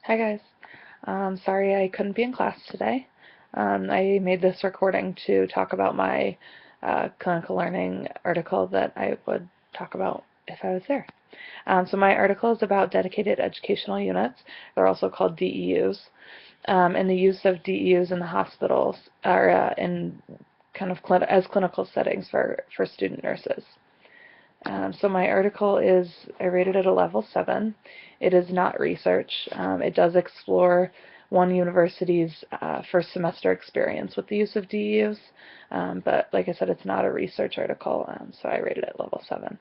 Hi guys. Sorry I couldn't be in class today. I made this recording to talk about my clinical learning article that I would talk about if I was there. So my article is about dedicated educational units. They're also called DEUs, and the use of DEUs in the hospitals or in kind of as clinical settings for student nurses. So my article is, I rated it a level 7. It is not research. It does explore one university's first semester experience with the use of DEUs, but like I said, it's not a research article, so I rated it level 7.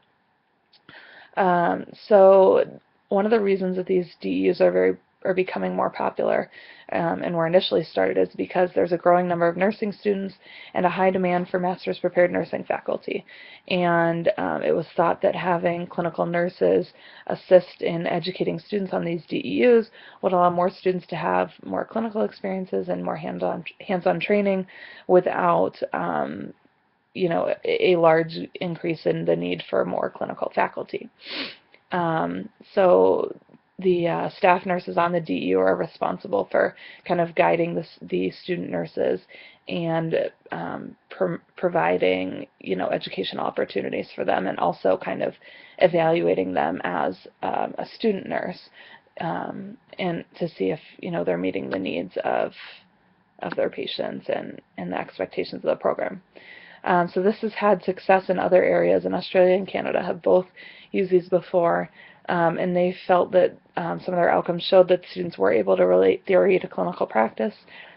So one of the reasons that these DEUs are becoming more popular and were initially started is because there's a growing number of nursing students and a high demand for master's prepared nursing faculty. And it was thought that having clinical nurses assist in educating students on these DEUs would allow more students to have more clinical experiences and more hands-on training without a large increase in the need for more clinical faculty. So the staff nurses on the DEU are responsible for kind of guiding the student nurses and providing, educational opportunities for them, and also kind of evaluating them as a student nurse, and to see if, they're meeting the needs of their patients and the expectations of the program. So this has had success in other areas, and Australia and Canada have both used these before, and they felt that some of their outcomes showed that students were able to relate theory to clinical practice,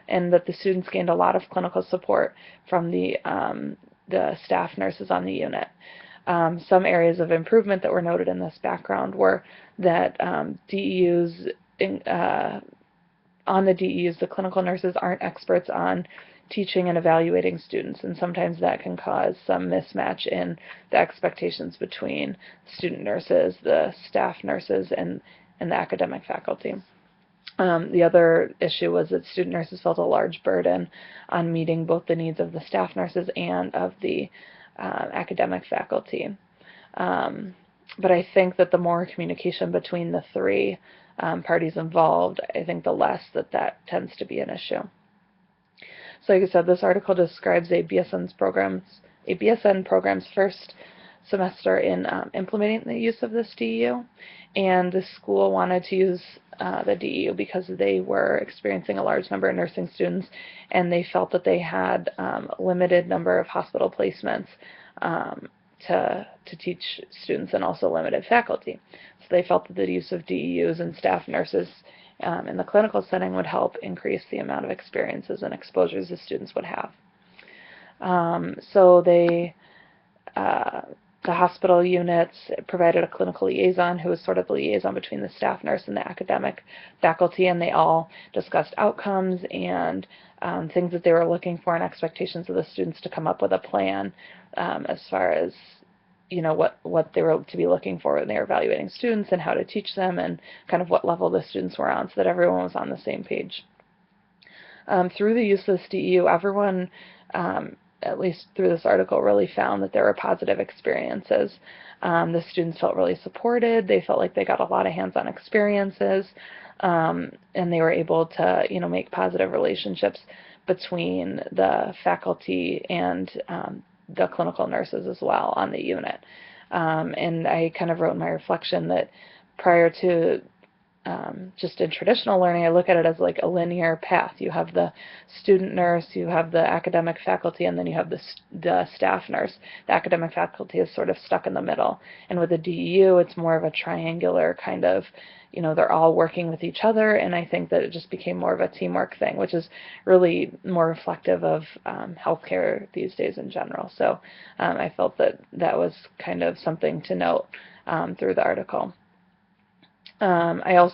and that the students gained a lot of clinical support from the staff nurses on the unit. Some areas of improvement that were noted in this background were that DEUs on the DEUs, the clinical nurses aren't experts on teaching and evaluating students, and sometimes that can cause some mismatch in the expectations between student nurses, the staff nurses, and the academic faculty. The other issue was that student nurses felt a large burden on meeting both the needs of the staff nurses and of the academic faculty. But I think that the more communication between the three parties involved, I think the less that tends to be an issue. So like I said, this article describes a BSN program's first semester in implementing the use of this DEU, and the school wanted to use the DEU because they were experiencing a large number of nursing students, and they felt that they had a limited number of hospital placements to teach students, and also limited faculty. So they felt that the use of DEUs and staff nurses in the clinical setting would help increase the amount of experiences and exposures the students would have. So the hospital units provided a clinical liaison who was sort of the liaison between the staff nurse and the academic faculty, and they all discussed outcomes and things that they were looking for and expectations of the students to come up with a plan as far as what they were to be looking for when they were evaluating students, and how to teach them, and kind of what level the students were on, so that everyone was on the same page. Through the use of this DEU, everyone, at least through this article, really found that there were positive experiences. The students felt really supported. They felt like they got a lot of hands-on experiences, and they were able to, make positive relationships between the faculty and the clinical nurses as well on the unit. And I kind of wrote in my reflection that prior to just in traditional learning, I look at it as like a linear path. You have the student nurse, you have the academic faculty, and then you have the staff nurse. The academic faculty is sort of stuck in the middle. And with the DEU, it's more of a triangular kind of, they're all working with each other, and I think that it just became more of a teamwork thing, which is really more reflective of healthcare these days in general. So I felt that that was kind of something to note through the article. I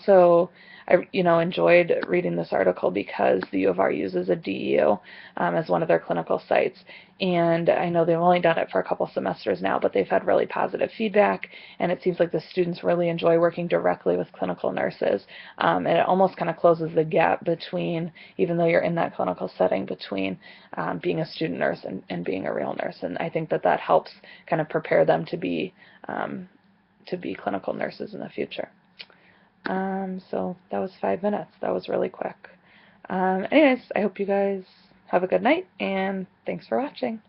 enjoyed reading this article because the U of R uses a DEU as one of their clinical sites, and I know they've only done it for a couple semesters now, but they've had really positive feedback, and it seems like the students really enjoy working directly with clinical nurses, and it almost kind of closes the gap between, even though you're in that clinical setting, between being a student nurse and being a real nurse, and I think that helps kind of prepare them to be clinical nurses in the future. So that was 5 minutes. That was really quick. Anyways, I hope you guys have a good night, and thanks for watching.